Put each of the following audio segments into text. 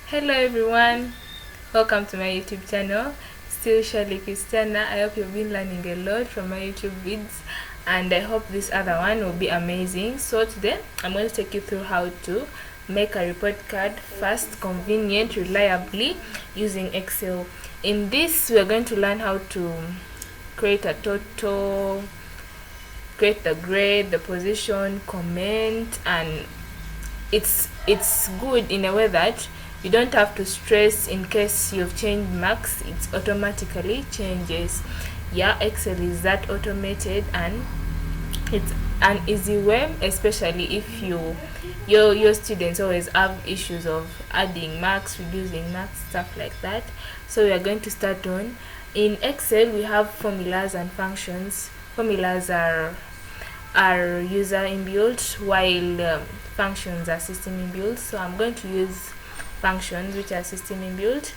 Hello everyone, welcome to my YouTube channel. Still Shirley Christiana. I hope you've been learning a lot from my YouTube vids, and I hope this other one will be amazing. So today I'm going to take you through how to make a report card fast, convenient, reliably using Excel. In this we are going to learn how to create a total, create the grade, the position, comment, and it's good in a way that you don't have to stress in case you've changed marks. It automatically changes. Yeah, Excel is that automated, and it's an easy way, especially if your students always have issues of adding marks, reducing marks, stuff like that. So we are going to start on. In Excel we have formulas and functions. Formulas are user inbuilt, while functions are system inbuilt. So I'm going to use functions, which are system inbuilt,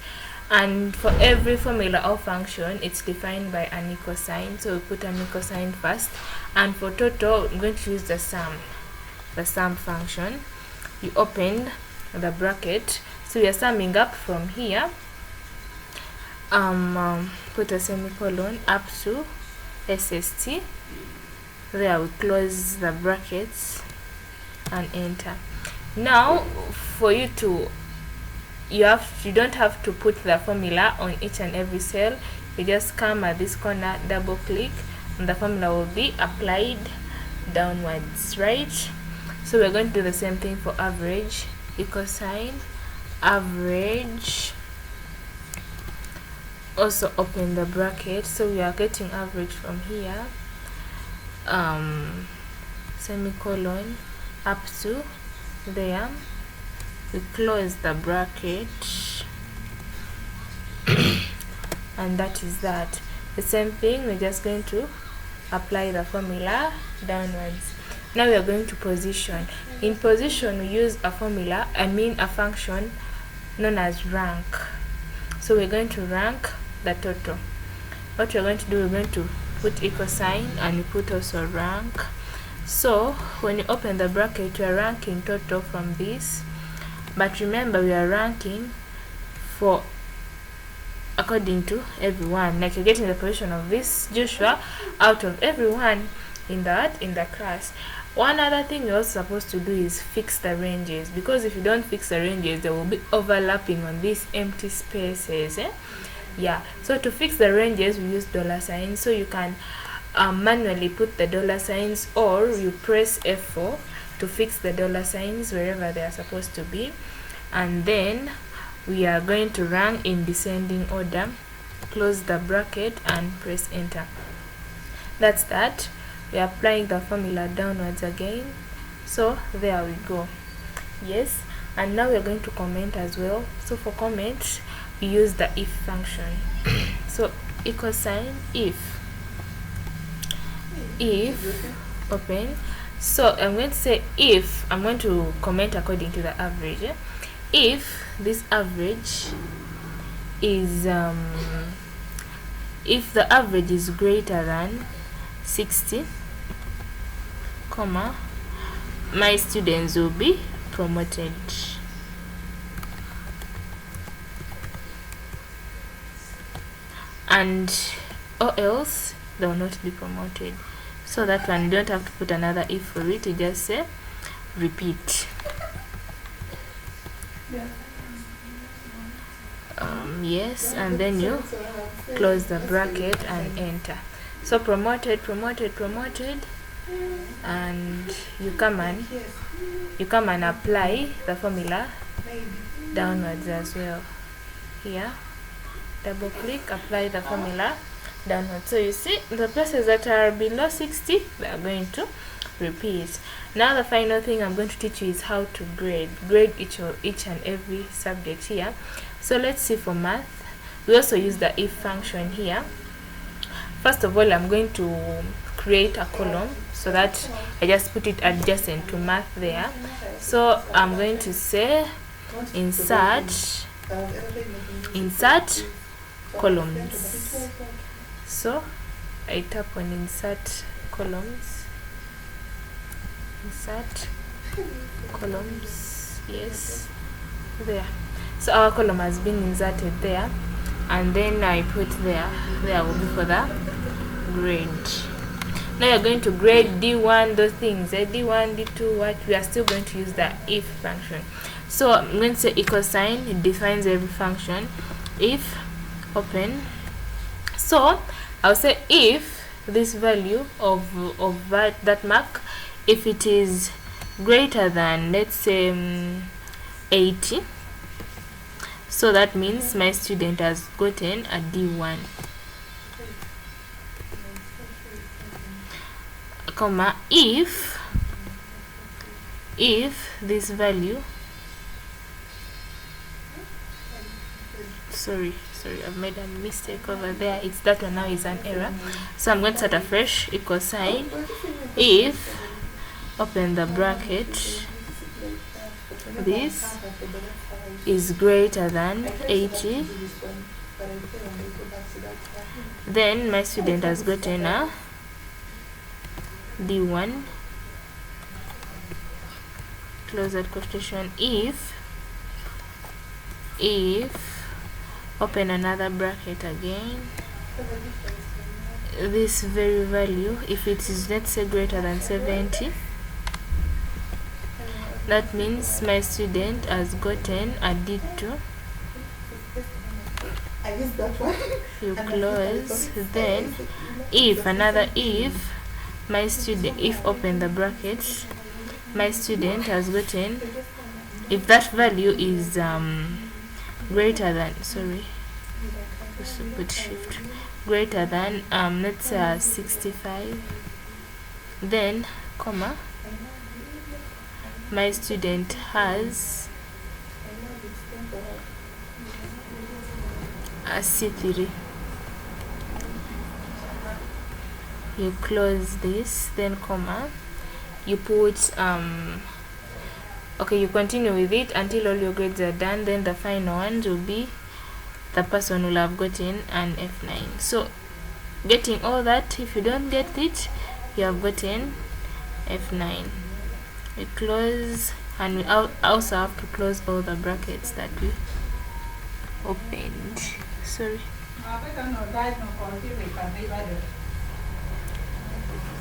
and for every formula or function it's defined by an equal sign. So we put an equal sign first, and for total I'm going to use the sum function. You open the bracket, so we are summing up from here. Put a semicolon up to SST. There we close the brackets and enter. Now for you don't have to put the formula on each and every cell. You just come at this corner, double click, and the formula will be applied downwards, right? So we're going to do the same thing for average. Equal sign, average. Also open the bracket, so we are getting average from here. Semicolon up to there. We close the bracket and that is that. The same thing, we're just going to apply the formula downwards. Now we are going to position. In position we use a function known as rank. So we're going to rank the total. What we're going to do, we're going to put equal sign and we put also rank. So when you open the bracket, we are ranking total from this, but remember we are ranking for according to everyone. Like you're getting the position of this Joshua out of everyone in the class. One other thing you're also supposed to do is fix the ranges, because if you don't fix the ranges there will be overlapping on these empty spaces. Yeah, so to fix the ranges we use $sign. So you can manually put the $signs, or you press F4 to fix the $signs wherever they are supposed to be. And then we are going to rank in descending order. Close the bracket and press enter. That's that. We are applying the formula downwards again. So there we go. Yes, and now we are going to comment as well. So for comment we use the if function. So equal sign, if open. So I'm going to say if I'm going to comment according to the average. If this average is if the average is greater than 60, comma, my students will be promoted. And or else they will not be promoted. So that one you don't have to put another if for it, you just say repeat. Yes, and then you close the bracket and enter. So promoted, and you come and apply the formula downwards as well. Here, double click, apply the formula downwards. So you see the places that are below 60, they are going to repeat. Now the final thing I'm going to teach you is how to grade each and every subject here. So let's see for math. We also use the if function here. First of all, I'm going to create a column, so that I just put it adjacent to math there. So I'm going to say insert columns. So I tap on insert columns, yes, there. So our column has been inserted there, and then I put there will be for the grade. Now you're going to grade D1, those things, D1, D2, what we are still going to use the if function. So I'm going to say equal sign, it defines every function. If open, so I'll say if this value of that mark, if it is greater than, let's say 80, so that means my student has gotten a D1, comma, if this value, sorry, I've made a mistake over there, it's that one now is an error, so I'm going to start afresh, equal sign, if open the bracket, this is greater than 80, then my student has gotten a D1, close that quotation. If open another bracket again, this very value, if it is, let's say, greater than 70, that means my student has gotten a D2. You close, then if my student, if open the bracket, my student has gotten, if that value is greater than, sorry, just put shift, greater than let's say 65, then comma, my student has a C3. You close this, then comma, you put okay, you continue with it until all your grades are done. Then the final one will be the person will have gotten an F9. So getting all that, if you don't get it, you have gotten F9. We close, and we also have to close all the brackets that we opened. Sorry.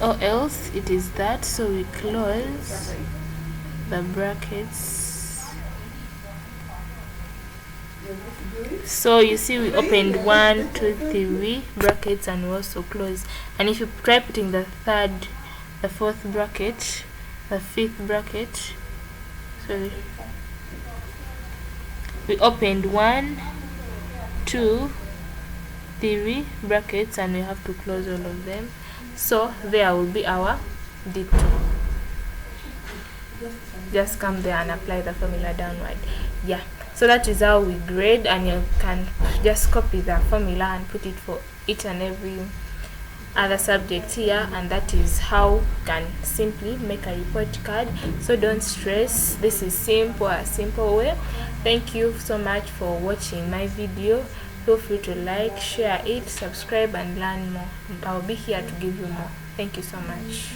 Or else it is that, so we close the brackets. So you see we opened 1, 2, 3 brackets, and we also close. And if you try putting the fourth bracket, the fifth bracket, sorry, we opened 1, 2, 3 brackets, and we have to close all of them. So there will be our D2. Just come there and apply the formula downward. Yeah, so that is how we grade, and you can just copy the formula and put it for each and every other subject here, and that is how you can simply make a report card. So don't stress, this is a simple way. Thank you so much for watching my video. Feel free to like, share it, subscribe, and learn more. I'll be here to give you more. Thank you so much.